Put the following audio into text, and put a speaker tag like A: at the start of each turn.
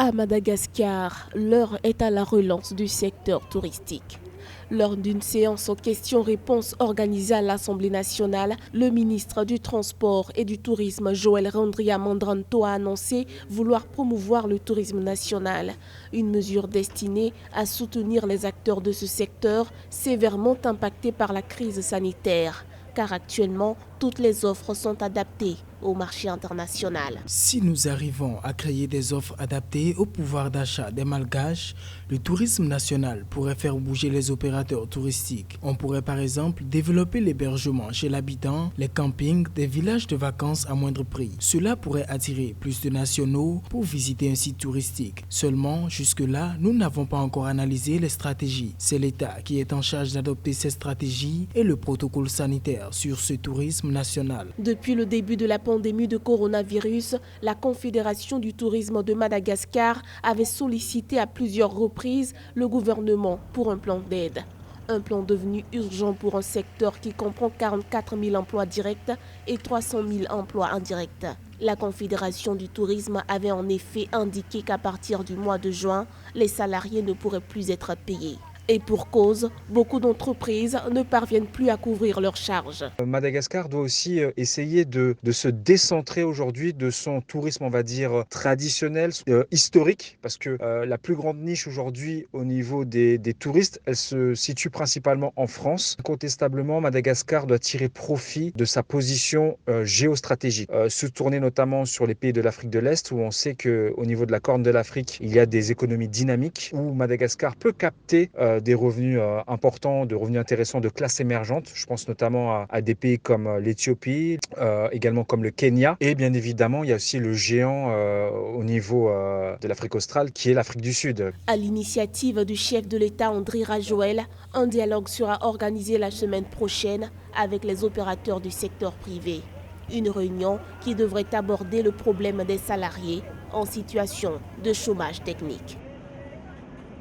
A: À Madagascar, l'heure est à la relance du secteur touristique. Lors d'une séance aux questions-réponses organisée à l'Assemblée nationale, le ministre du Transport et du Tourisme, Joël Randriamandranto, a annoncé vouloir promouvoir le tourisme national. Une mesure destinée à soutenir les acteurs de ce secteur sévèrement impactés par la crise sanitaire. Car actuellement, toutes les offres sont adaptées au marché international.
B: Si nous arrivons à créer des offres adaptées au pouvoir d'achat des Malgaches, le tourisme national pourrait faire bouger les opérateurs touristiques. On pourrait par exemple développer l'hébergement chez l'habitant, les campings, des villages de vacances à moindre prix. Cela pourrait attirer plus de nationaux pour visiter un site touristique. Seulement, jusque-là, nous n'avons pas encore analysé les stratégies. C'est l'État qui est en charge d'adopter ces stratégies et le protocole sanitaire sur ce tourisme national.
A: Depuis le début de la pandémie de coronavirus, la Confédération du tourisme de Madagascar avait sollicité à plusieurs reprises le gouvernement pour un plan d'aide. Un plan devenu urgent pour un secteur qui comprend 44 000 emplois directs et 300 000 emplois indirects. La Confédération du tourisme avait en effet indiqué qu'à partir du mois de juin, les salariés ne pourraient plus être payés. Et pour cause, beaucoup d'entreprises ne parviennent plus à couvrir leurs charges.
C: Madagascar doit aussi essayer de se décentrer aujourd'hui de son tourisme, on va dire, traditionnel, historique, parce que la plus grande niche aujourd'hui au niveau des touristes, elle se situe principalement en France. Incontestablement, Madagascar doit tirer profit de sa position géostratégique, se tourner notamment sur les pays de l'Afrique de l'Est, où on sait qu'au niveau de la Corne de l'Afrique, il y a des économies dynamiques, où Madagascar peut capter des revenus importants, de revenus intéressants de classe émergente. Je pense notamment à des pays comme l'Éthiopie, également comme le Kenya. Et bien évidemment, il y a aussi le géant au niveau de l'Afrique australe, qui est l'Afrique du Sud.
A: À l'initiative du chef de l'État Andry Rajoelina, un dialogue sera organisé la semaine prochaine avec les opérateurs du secteur privé. Une réunion qui devrait aborder le problème des salariés en situation de chômage technique.